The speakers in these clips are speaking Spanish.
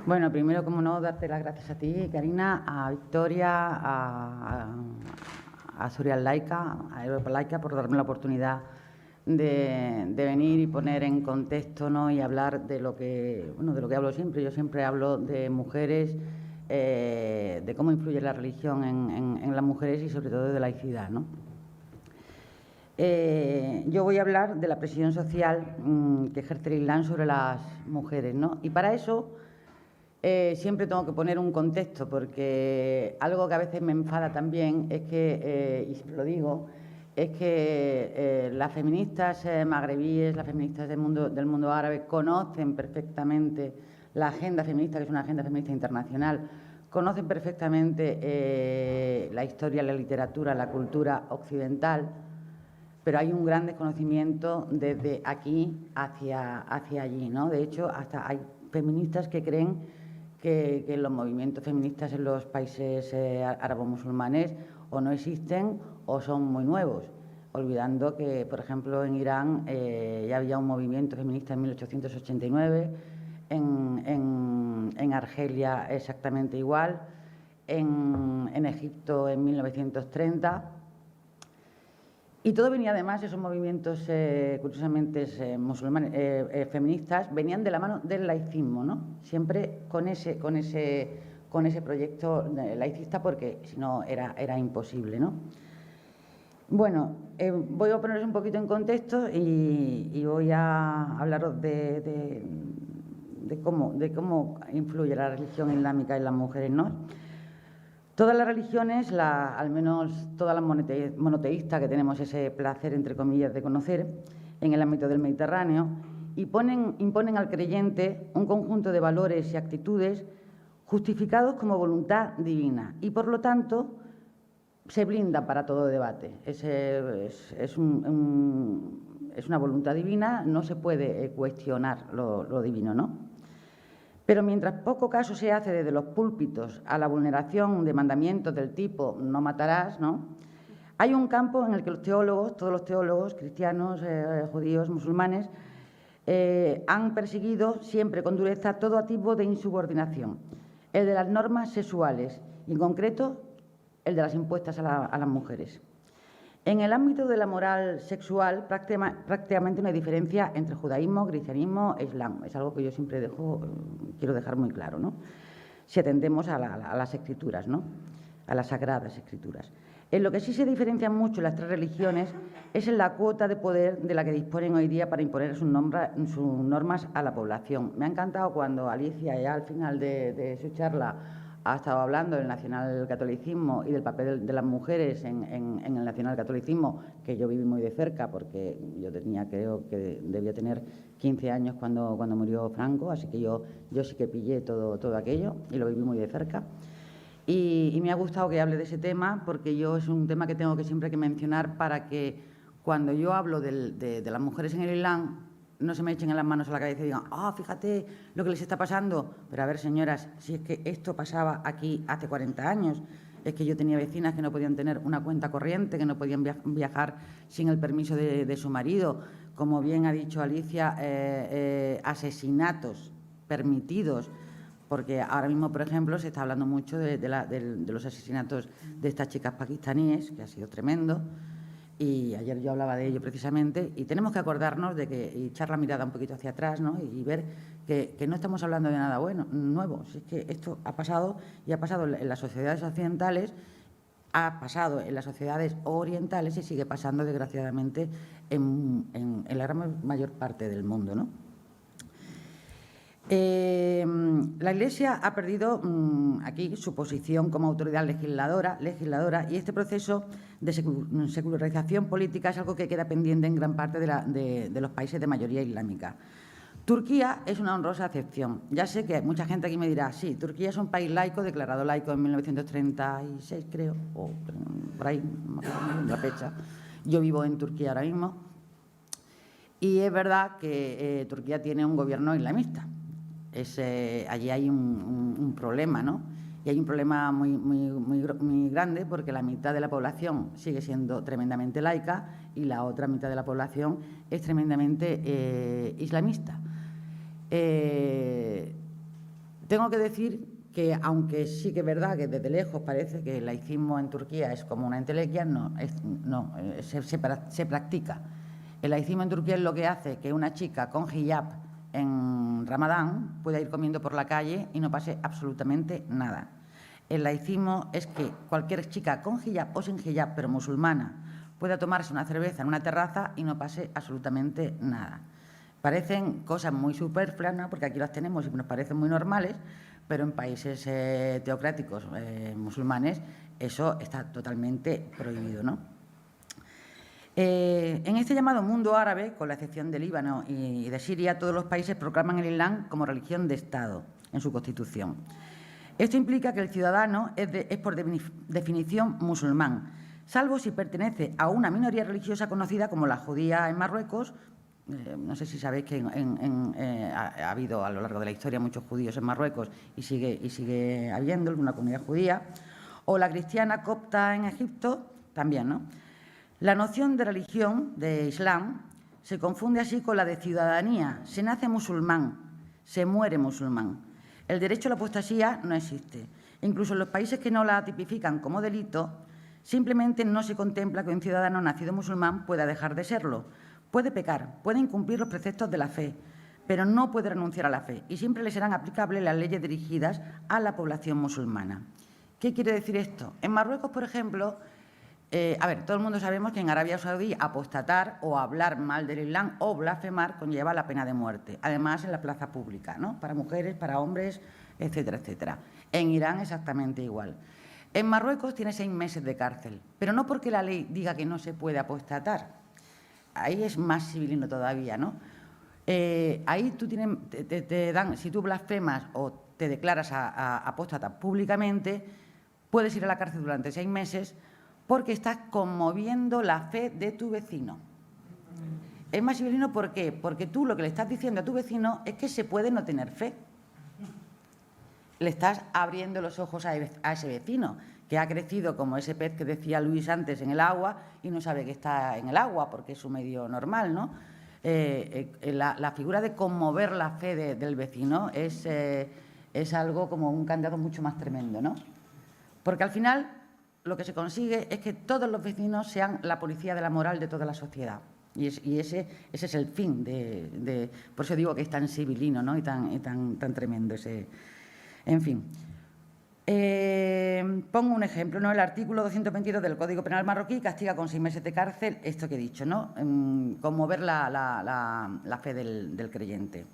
Bueno, primero, como no, darte las gracias a ti, Karina, a Victoria, a Surial Laica, a Europa Laica, por darme la oportunidad de venir y poner en contexto, ¿no?, y hablar de lo que hablo siempre. Yo siempre hablo de mujeres, de cómo influye la religión en las mujeres y sobre todo de laicidad, ¿no? Yo voy a hablar de la presión social que ejerce el Islam sobre las mujeres, ¿no? Y para eso siempre tengo que poner un contexto, porque algo que a veces me enfada también es que, y siempre lo digo, es que las feministas magrebíes, las feministas del mundo árabe, conocen perfectamente la agenda feminista, que es una agenda feminista internacional, conocen perfectamente la historia, la literatura, la cultura occidental, pero hay un gran desconocimiento desde aquí hacia allí, ¿no? De hecho, hasta hay feministas que creen que los movimientos feministas en los países árabo-musulmanes o no existen o son muy nuevos, olvidando que, por ejemplo, en Irán ya había un movimiento feminista en 1889, en Argelia exactamente igual, en Egipto en 1930. Y todo venía, además, esos movimientos, curiosamente, musulmanes, feministas, venían de la mano del laicismo, ¿no? Siempre con ese proyecto laicista, porque si no era imposible, ¿no? Bueno, voy a poneros un poquito en contexto y voy a hablaros de cómo influye la religión islámica en las mujeres, ¿no? Todas las religiones, al menos todas las monoteístas que tenemos ese placer, entre comillas, de conocer en el ámbito del Mediterráneo, imponen al creyente un conjunto de valores y actitudes justificados como voluntad divina y, por lo tanto, se blinda para todo debate. Es una voluntad divina, no se puede cuestionar lo divino, ¿no? Pero mientras poco caso se hace desde los púlpitos a la vulneración de mandamientos del tipo no matarás, ¿no?, hay un campo en el que los teólogos, todos los teólogos, cristianos, judíos, musulmanes, han perseguido siempre con dureza todo tipo de insubordinación, el de las normas sexuales y, en concreto, el de las impuestas a las mujeres. En el ámbito de la moral sexual, prácticamente no hay diferencia entre judaísmo, cristianismo e islam. Es algo que yo siempre quiero dejar muy claro, ¿no?, si atendemos a las escrituras, ¿no?, a las sagradas escrituras. En lo que sí se diferencian mucho las tres religiones es en la cuota de poder de la que disponen hoy día para imponer sus normas a la población. Me ha encantado cuando Alicia, ya al final de su charla, ha estado hablando del nacionalcatolicismo y del papel de las mujeres en el nacionalcatolicismo, que yo viví muy de cerca, porque yo creo que debía tener 15 años cuando murió Franco, así que yo sí que pillé todo aquello y lo viví muy de cerca. Y me ha gustado que hable de ese tema, porque es un tema que tengo que siempre que mencionar para que cuando yo hablo de las mujeres en el Islam no se me echen las manos a la cabeza y digan, fíjate lo que les está pasando. Pero a ver, señoras, si es que esto pasaba aquí hace 40 años, es que yo tenía vecinas que no podían tener una cuenta corriente, que no podían viajar sin el permiso de su marido. Como bien ha dicho Alicia, asesinatos permitidos, porque ahora mismo, por ejemplo, se está hablando mucho de los asesinatos de estas chicas pakistaníes, que ha sido tremendo. Y ayer yo hablaba de ello precisamente, y tenemos que acordarnos y echar la mirada un poquito hacia atrás, ¿no?, y ver que no estamos hablando de nada nuevo. Si es que esto ha pasado, y ha pasado en las sociedades occidentales, ha pasado en las sociedades orientales y sigue pasando, desgraciadamente, en la gran mayor parte del mundo, ¿no? La Iglesia ha perdido aquí su posición como autoridad legisladora, y este proceso de secularización política es algo que queda pendiente en gran parte de los países de mayoría islámica. Turquía es una honrosa excepción. Ya sé que mucha gente aquí me dirá, sí, Turquía es un país laico, declarado laico en 1936, creo, o por ahí, no me acuerdo la fecha. Yo vivo en Turquía ahora mismo, y es verdad que Turquía tiene un gobierno islamista. Allí hay un problema, ¿no? Y hay un problema muy grande, porque la mitad de la población sigue siendo tremendamente laica y la otra mitad de la población es tremendamente islamista. Tengo que decir que, aunque sí que es verdad que desde lejos parece que el laicismo en Turquía es como una entelequia, se practica. El laicismo en Turquía es lo que hace que una chica con hijab en Ramadán pueda ir comiendo por la calle y no pase absolutamente nada. El laicismo es que cualquier chica con hijab o sin hijab, pero musulmana, pueda tomarse una cerveza en una terraza y no pase absolutamente nada. Parecen cosas muy superfluas, ¿no?, porque aquí las tenemos y nos parecen muy normales, pero en países teocráticos musulmanes eso está totalmente prohibido, ¿no? En este llamado mundo árabe, con la excepción de Líbano y de Siria, todos los países proclaman el Islam como religión de Estado en su constitución. Esto implica que el ciudadano es por definición musulmán, salvo si pertenece a una minoría religiosa conocida como la judía en Marruecos. No sé si sabéis que ha habido a lo largo de la historia muchos judíos en Marruecos y sigue habiendo una comunidad judía, o la cristiana copta en Egipto también, ¿no? La noción de religión, de Islam, se confunde así con la de ciudadanía. Se nace musulmán, se muere musulmán. El derecho a la apostasía no existe. Incluso en los países que no la tipifican como delito, simplemente no se contempla que un ciudadano nacido musulmán pueda dejar de serlo. Puede pecar, puede incumplir los preceptos de la fe, pero no puede renunciar a la fe y siempre le serán aplicables las leyes dirigidas a la población musulmana. ¿Qué quiere decir esto? En Marruecos, por ejemplo, todo el mundo sabemos que en Arabia Saudí apostatar o hablar mal del Islam o blasfemar conlleva la pena de muerte, además en la plaza pública, ¿no?, para mujeres, para hombres, etcétera, etcétera. En Irán exactamente igual. En Marruecos tiene 6 meses de cárcel, pero no porque la ley diga que no se puede apostatar. Ahí es más civilino todavía, ¿no? Ahí te dan, si tú blasfemas o te declaras apóstata públicamente, puedes ir a la cárcel durante 6 meses porque estás conmoviendo la fe de tu vecino. Es más civilino, ¿por qué? Porque tú lo que le estás diciendo a tu vecino es que se puede no tener fe. Le estás abriendo los ojos a ese vecino que ha crecido como ese pez que decía Luis antes en el agua y no sabe que está en el agua porque es su medio normal, ¿no? La figura de conmover la fe del vecino es algo como un candado mucho más tremendo, ¿no? Porque al final lo que se consigue es que todos los vecinos sean la policía de la moral de toda la sociedad. Y ese es el fin por eso digo que es tan civilino, ¿no?, y tan tremendo ese. En fin. Pongo un ejemplo, ¿no? El artículo 222 del Código Penal marroquí castiga con 6 meses de cárcel esto que he dicho, ¿no? Conmover la fe del creyente.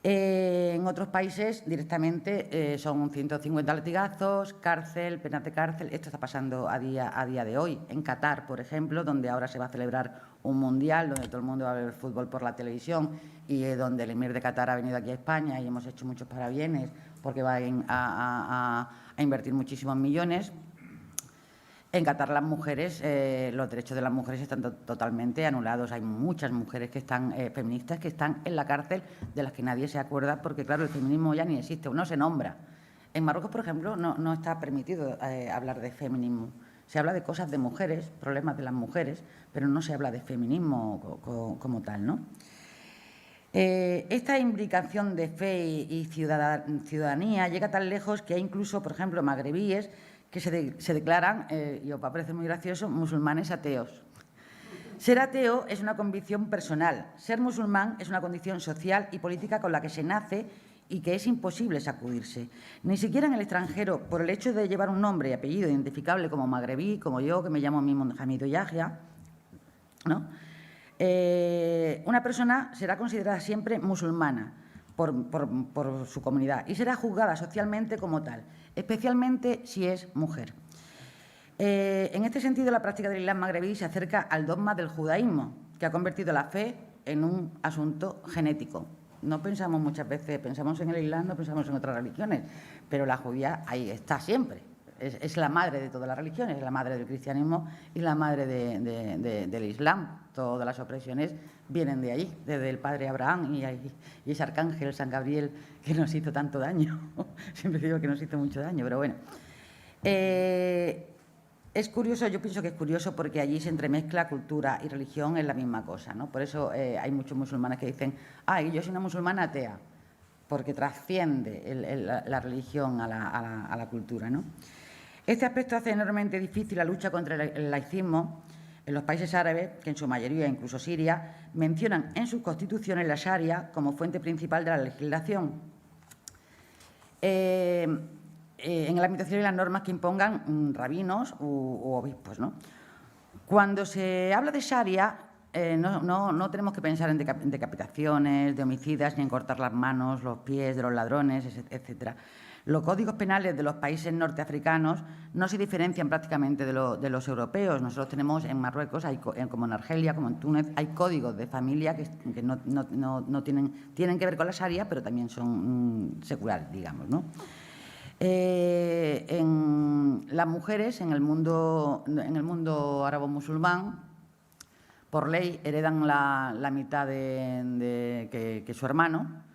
En otros países directamente son 150 latigazos, cárcel, penas de cárcel. Esto está pasando a día de hoy. En Qatar, por ejemplo, donde ahora se va a celebrar un mundial, donde todo el mundo va a ver fútbol por la televisión y donde el emir de Qatar ha venido aquí a España y hemos hecho muchos parabienes porque va a invertir muchísimos millones. En Qatar las mujeres, los derechos de las mujeres están totalmente anulados. Hay muchas mujeres que están feministas que están en la cárcel, de las que nadie se acuerda porque, claro, el feminismo ya ni existe, no se nombra. En Marruecos, por ejemplo, no está permitido hablar de feminismo. Se habla de cosas de mujeres, problemas de las mujeres, pero no se habla de feminismo como tal, ¿no? Esta imbricación de fe y ciudadanía llega tan lejos que hay incluso, por ejemplo, magrebíes que se declaran, y os va a parecer muy gracioso, musulmanes ateos. Ser ateo es una convicción personal. Ser musulmán es una condición social y política con la que se nace y que es imposible sacudirse. Ni siquiera en el extranjero, por el hecho de llevar un nombre y apellido identificable como magrebí, como yo, que me llamo mismo Hamido Yahya, ¿no? Una persona será considerada siempre musulmana por su comunidad y será juzgada socialmente como tal, especialmente si es mujer. En este sentido, la práctica del Islam magrebí se acerca al dogma del judaísmo, que ha convertido la fe en un asunto genético. No pensamos muchas veces, pensamos en el Islam, no pensamos en otras religiones, pero la judía ahí está siempre. Es la madre de todas las religiones, es la madre del cristianismo y la madre del Islam. Todas las opresiones vienen de allí, desde el padre Abraham y ese arcángel San Gabriel que nos hizo tanto daño. Siempre digo que nos hizo mucho daño, pero bueno. Es curioso, yo pienso que es curioso porque allí se entremezcla cultura y religión en la misma cosa, ¿no? Por eso hay muchos musulmanes que dicen, yo soy una musulmana atea. porque trasciende la religión a la cultura, ¿no? Este aspecto hace enormemente difícil la lucha contra el laicismo en los países árabes, que en su mayoría, incluso Siria, mencionan en sus constituciones la Sharia como fuente principal de la legislación. En el ámbito civil, las normas que impongan rabinos u obispos, ¿no? Cuando se habla de Sharia, no tenemos que pensar en decapitaciones de homicidas ni en cortar las manos, los pies de los ladrones, etcétera. Los códigos penales de los países norteafricanos no se diferencian prácticamente de los europeos. Nosotros tenemos en Marruecos, como en Argelia, como en Túnez, hay códigos de familia que no tienen que ver con la Sharia, pero también son seculares, digamos, ¿no? Las mujeres en el mundo árabo-musulmán, por ley, heredan la mitad que su hermano.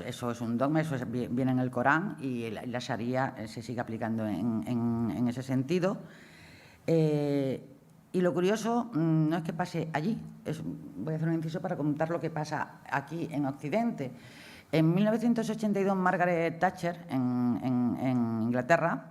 Eso es un dogma, eso viene en el Corán y la Sharia se sigue aplicando en ese sentido. Y lo curioso no es que pase allí, voy a hacer un inciso para contar lo que pasa aquí en Occidente. En 1982, Margaret Thatcher, en Inglaterra,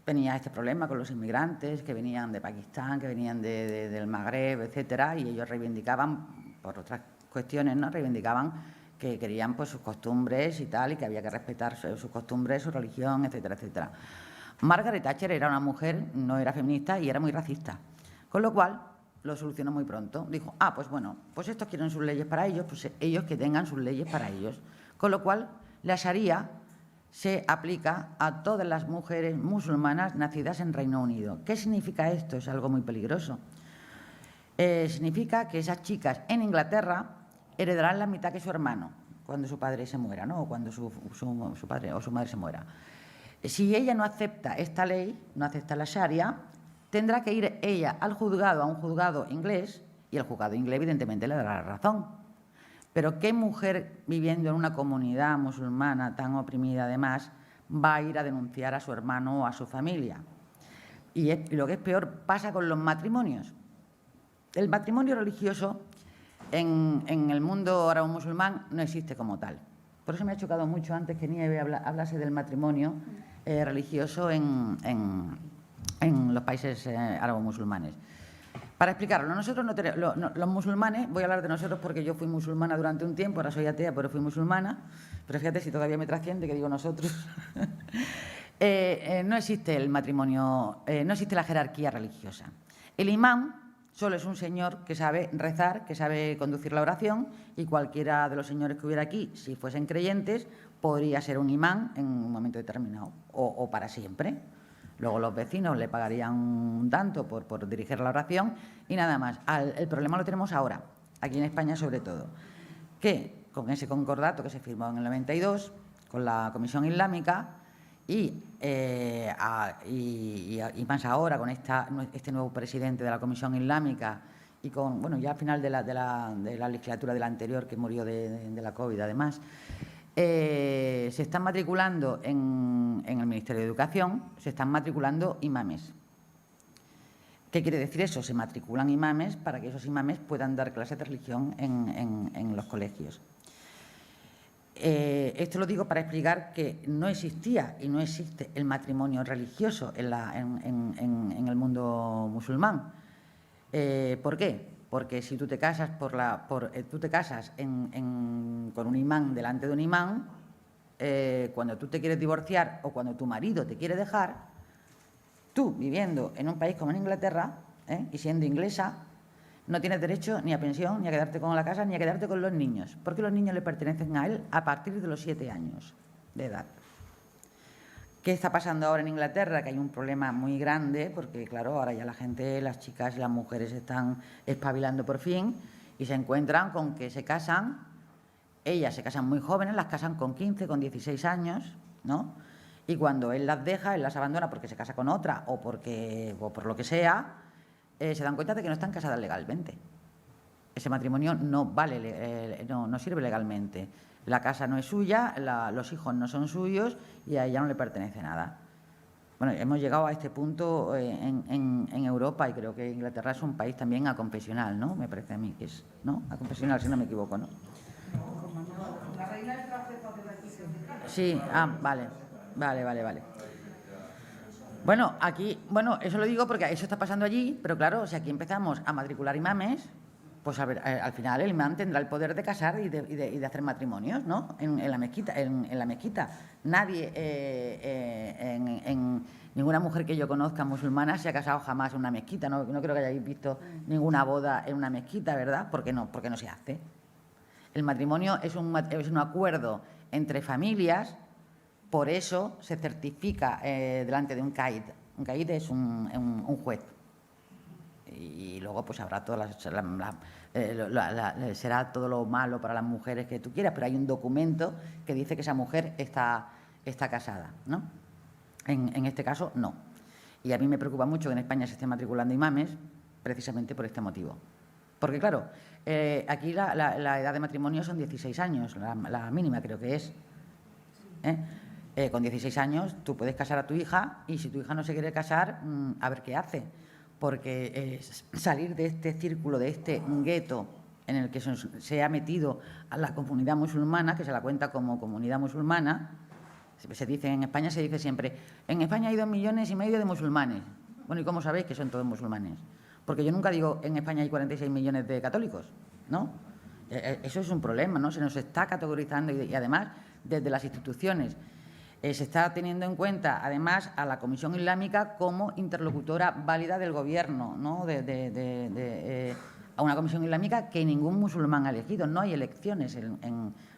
tenía este problema con los inmigrantes que venían de Pakistán, que venían del Magreb, etcétera, y ellos reivindicaban, por otras cuestiones, ¿no?, reivindicaban que querían pues sus costumbres y tal, y que había que respetar sus costumbres, su religión, etcétera, etcétera. Margaret Thatcher era una mujer, no era feminista y era muy racista, con lo cual lo solucionó muy pronto. Dijo, pues bueno, pues estos quieren sus leyes para ellos, pues ellos que tengan sus leyes para ellos. Con lo cual, la Sharia se aplica a todas las mujeres musulmanas nacidas en Reino Unido. ¿Qué significa esto? Es algo muy peligroso. Significa que esas chicas en Inglaterra heredarán la mitad que su hermano cuando su padre se muera, ¿no?, o cuando su padre o su madre se muera. Si ella no acepta esta ley, no acepta la Sharia, tendrá que ir ella al juzgado, a un juzgado inglés, y el juzgado inglés evidentemente le dará la razón. Pero ¿qué mujer viviendo en una comunidad musulmana tan oprimida además va a ir a denunciar a su hermano o a su familia? Y lo que es peor, pasa con los matrimonios. El matrimonio religioso en el mundo árabe-musulmán no existe como tal. Por eso me ha chocado mucho antes que Nieve hablase del matrimonio religioso en los países árabe-musulmanes. Para explicarlo, nosotros no tenemos, los musulmanes, voy a hablar de nosotros porque yo fui musulmana durante un tiempo, ahora soy atea, pero fui musulmana, pero fíjate si todavía me trasciende que digo nosotros. No existe el matrimonio, no existe la jerarquía religiosa. El imán solo es un señor que sabe rezar, que sabe conducir la oración, y cualquiera de los señores que hubiera aquí, si fuesen creyentes, podría ser un imán en un momento determinado, o para siempre. Luego los vecinos le pagarían un tanto por dirigir la oración y nada más. El problema lo tenemos ahora, aquí en España sobre todo, que con ese concordato que se firmó en el 92 con la Comisión Islámica y más ahora con este nuevo presidente de la Comisión Islámica y con, bueno, ya al final de la legislatura de la anterior, que murió de la COVID además, se están matriculando en el Ministerio de Educación, se están matriculando imames. ¿Qué quiere decir eso? Se matriculan imames para que esos imames puedan dar clases de religión en los colegios. Esto lo digo para explicar que no existía y no existe el matrimonio religioso en el mundo musulmán. ¿Por qué? Porque si tú te casas, con un imán delante de un imán, cuando tú te quieres divorciar o cuando tu marido te quiere dejar, tú, viviendo en un país como en Inglaterra y siendo inglesa, no tienes derecho ni a pensión, ni a quedarte con la casa, ni a quedarte con los niños, porque los niños le pertenecen a él a partir de los 7 años de edad. ¿Qué está pasando ahora en Inglaterra? Que hay un problema muy grande, porque claro, ahora ya la gente, las chicas y las mujeres están espabilando por fin y se encuentran con que se casan, ellas se casan muy jóvenes, las casan con 15, con 16 años, ¿no? Y cuando él las deja, él las abandona porque se casa con otra o por lo que sea, se dan cuenta de que no están casadas legalmente. Ese matrimonio no vale, no sirve legalmente. La casa no es suya, los hijos no son suyos y a ella no le pertenece nada. Bueno, hemos llegado a este punto en Europa y creo que Inglaterra es un país también aconfesional, ¿no? Me parece a mí que es, ¿no? Aconfesional, si no me equivoco, ¿no? Sí, vale. Bueno, aquí, eso lo digo porque eso está pasando allí, pero claro, si aquí empezamos a matricular imames, pues a ver, al final el imán tendrá el poder de casar y de hacer matrimonios, ¿no? En la mezquita. En la mezquita. Nadie, en ninguna mujer que yo conozca musulmana se ha casado jamás en una mezquita. No creo que hayáis visto ninguna boda en una mezquita, ¿verdad? Porque no se hace. El matrimonio es un acuerdo entre familias, por eso se certifica delante de un caid. Un caid es un juez. Y luego pues habrá todas será todo lo malo para las mujeres que tú quieras, pero hay un documento que dice que esa mujer está casada, ¿no? En este caso, no. Y a mí me preocupa mucho que en España se esté matriculando imames precisamente por este motivo. Porque, claro, aquí la edad de matrimonio son 16 años, la mínima creo que es. Con 16 años tú puedes casar a tu hija y si tu hija no se quiere casar, a ver qué hace. Porque salir de este círculo, de este gueto en el que se ha metido a la comunidad musulmana, que se la cuenta como comunidad musulmana, en España se dice siempre, en España hay 2,5 millones de musulmanes. Bueno, ¿y cómo sabéis que son todos musulmanes? Porque yo nunca digo en España hay 46 millones de católicos, ¿no? Eso es un problema, ¿no? Se nos está categorizando y además desde las instituciones se está teniendo en cuenta, además, a la Comisión Islámica como interlocutora válida del Gobierno, ¿no? A una Comisión Islámica que ningún musulmán ha elegido. No hay elecciones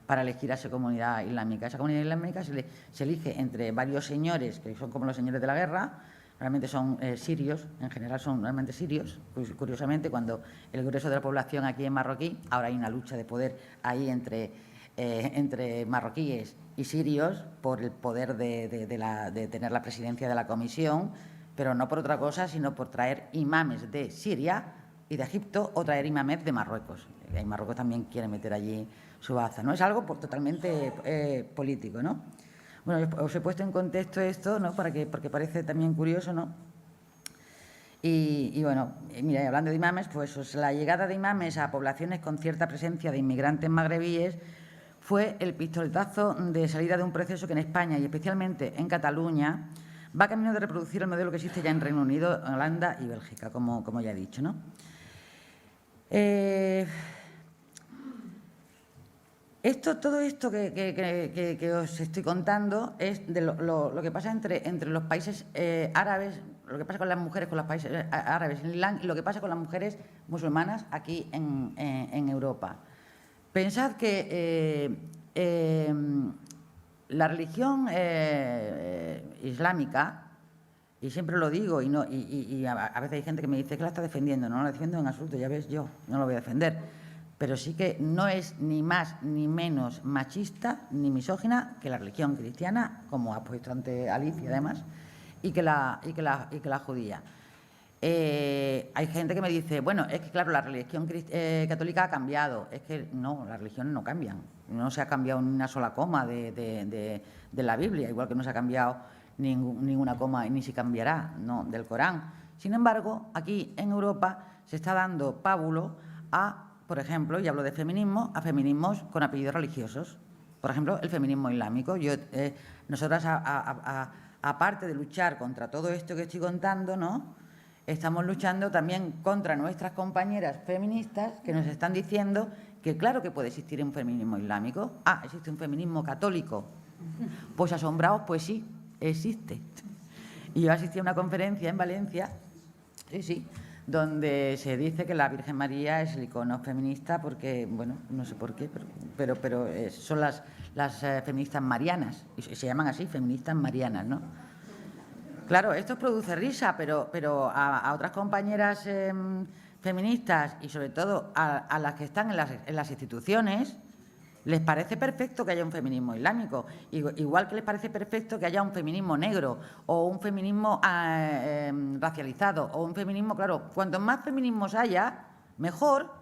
para elegir a esa comunidad islámica. Esa comunidad islámica se elige entre varios señores, que son como los señores de la guerra, realmente son sirios, en general son realmente sirios. Curiosamente, cuando el grueso de la población aquí es marroquí, ahora hay una lucha de poder ahí entre marroquíes y sirios por el poder de tener la presidencia de la comisión, pero no por otra cosa, sino por traer imames de Siria y de Egipto o traer imames de Marruecos. Y Marruecos también quiere meter allí su baza, ¿no? Es algo totalmente político, ¿no? Bueno, os he puesto en contexto esto, ¿no? Porque parece también curioso, ¿no? Y bueno, mira, hablando de imames, pues la llegada de imames a poblaciones con cierta presencia de inmigrantes magrebíes fue el pistoletazo de salida de un proceso que en España y especialmente en Cataluña va camino de reproducir el modelo que existe ya en Reino Unido, Holanda y Bélgica, como ya he dicho, ¿no? Todo esto que os estoy contando es de lo que pasa entre los países árabes, lo que pasa con las mujeres con los países árabes en Irlanda y lo que pasa con las mujeres musulmanas aquí en Europa. Pensad que la religión islámica, y siempre lo digo, y a veces hay gente que me dice que la está defendiendo. No la defiendo en absoluto, ya ves, yo no lo voy a defender. Pero sí que no es ni más ni menos machista ni misógina que la religión cristiana, como ha puesto ante Alicia además, y que la judía. Hay gente que me dice, bueno, es que claro, la religión católica ha cambiado. Es que no, las religiones no cambian. No se ha cambiado ni una sola coma de la Biblia, igual que no se ha cambiado ninguna coma y ni se cambiará, ¿no?, del Corán. Sin embargo, aquí en Europa se está dando pábulo a, por ejemplo, y hablo de feminismo, a feminismos con apellidos religiosos. Por ejemplo, el feminismo islámico. Nosotras, aparte de luchar contra todo esto que estoy contando, ¿no?, estamos luchando también contra nuestras compañeras feministas que nos están diciendo que claro que puede existir un feminismo islámico. ¿Existe un feminismo católico? Pues asombrados, pues sí, existe. Y yo asistí a una conferencia en Valencia, sí, donde se dice que la Virgen María es el icono feminista porque, bueno, no sé por qué, pero son las feministas marianas, y se llaman así, feministas marianas, ¿no? Claro, esto produce risa, pero a otras compañeras feministas y sobre todo a las que están en las instituciones les parece perfecto que haya un feminismo islámico, igual que les parece perfecto que haya un feminismo negro o un feminismo racializado o un feminismo, claro, cuanto más feminismos haya, mejor,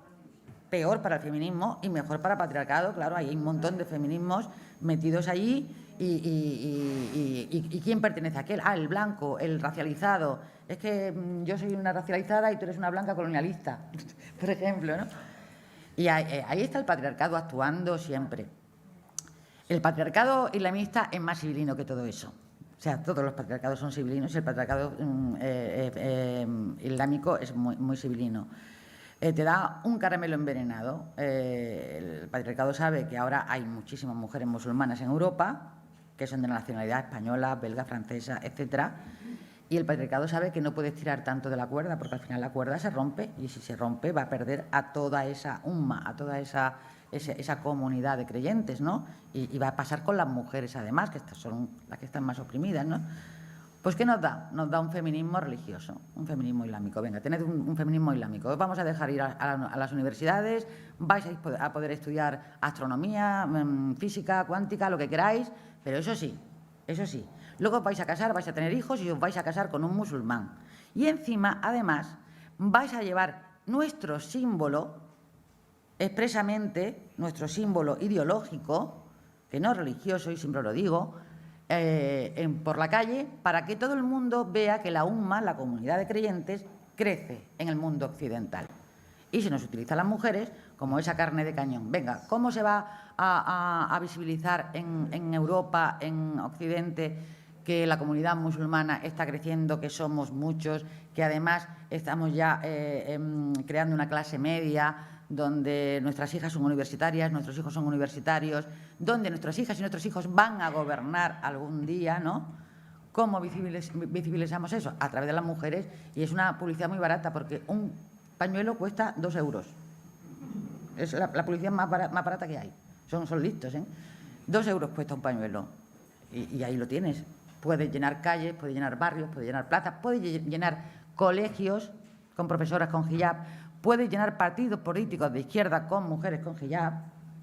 peor para el feminismo y mejor para el patriarcado. Claro, hay un montón de feminismos metidos allí y ¿quién pertenece a aquel? El blanco, el racializado. Es que yo soy una racializada y tú eres una blanca colonialista, por ejemplo, ¿no? Y ahí está el patriarcado actuando siempre. El patriarcado islamista es más civilino que todo eso. O sea, todos los patriarcados son civilinos y el patriarcado islámico es muy civilino. Te da un caramelo envenenado. El patriarcado sabe que ahora hay muchísimas mujeres musulmanas en Europa, que son de nacionalidad española, belga, francesa, etcétera. Y el patriarcado sabe que no puede estirar tanto de la cuerda, porque al final la cuerda se rompe, y si se rompe va a perder a toda esa umma, a toda esa comunidad de creyentes, ¿no? Y va a pasar con las mujeres, además, que estas son las que están más oprimidas, ¿no? Pues ¿qué nos da? Nos da un feminismo religioso, un feminismo islámico. Venga, tened un feminismo islámico. Os vamos a dejar ir a las universidades, vais a poder estudiar astronomía, física, cuántica, lo que queráis, pero eso sí, luego vais a casar, vais a tener hijos y os vais a casar con un musulmán. Y encima, además, vais a llevar nuestro símbolo, expresamente, nuestro símbolo ideológico, que no es religioso, y siempre lo digo, por la calle, para que todo el mundo vea que la umma, la comunidad de creyentes, crece en el mundo occidental. Y se nos utiliza a las mujeres como esa carne de cañón. Venga, ¿cómo se va a visibilizar en Europa, en Occidente, que la comunidad musulmana está creciendo, que somos muchos, que además estamos ya creando una clase media, donde nuestras hijas son universitarias, nuestros hijos son universitarios, donde nuestras hijas y nuestros hijos van a gobernar algún día, ¿no? ¿Cómo visibilizamos eso? A través de las mujeres, y es una publicidad muy barata, porque un pañuelo cuesta 2 euros. Es la publicidad más barata que hay. Son listos, ¿eh? 2 euros cuesta un pañuelo. Y ahí lo tienes. Puedes llenar calles, puedes llenar barrios, puedes llenar plazas, puedes llenar colegios con profesoras con hijab, puedes llenar partidos políticos de izquierda con mujeres con hijab,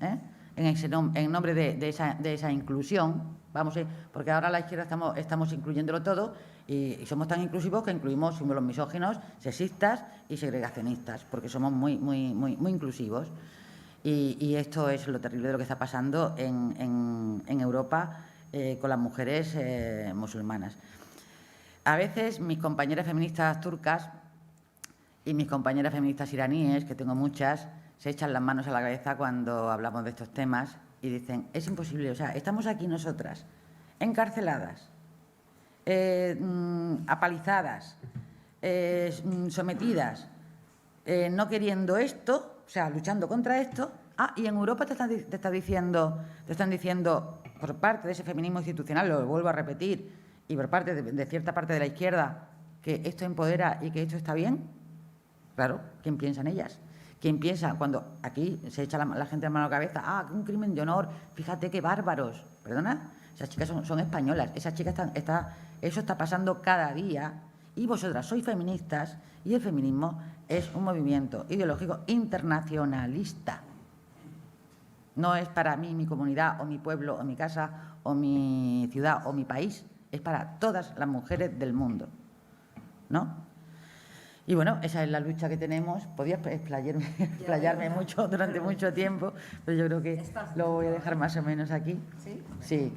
¿eh? En nombre de esa inclusión. Vamos, porque ahora la izquierda estamos incluyéndolo todo y somos tan inclusivos que incluimos símbolos misóginos, sexistas y segregacionistas, porque somos muy inclusivos. Y esto es lo terrible de lo que está pasando en Europa con las mujeres musulmanas. A veces mis compañeras feministas turcas y mis compañeras feministas iraníes, que tengo muchas, se echan las manos a la cabeza cuando hablamos de estos temas y dicen, es imposible, o sea, estamos aquí nosotras, encarceladas, apalizadas, sometidas, no queriendo esto, o sea, luchando contra esto. Y en Europa te están diciendo, por parte de ese feminismo institucional, lo vuelvo a repetir, y por parte de cierta parte de la izquierda, que esto empodera y que esto está bien. Claro, ¿quién piensa en ellas? ¿Quién piensa cuando aquí se echa la gente la mano a la cabeza? Un crimen de honor, fíjate qué bárbaros. ¿Perdona? Esas chicas son españolas, esas chicas eso está pasando cada día. Y vosotras sois feministas y el feminismo es un movimiento ideológico internacionalista. No es para mí, mi comunidad, o mi pueblo, o mi casa, o mi ciudad, o mi país. Es para todas las mujeres del mundo, ¿no? Y bueno, esa es la lucha que tenemos. Podía explayarme mucho durante mucho tiempo, pero yo creo que lo voy a dejar más o menos aquí. ¿Sí? Sí.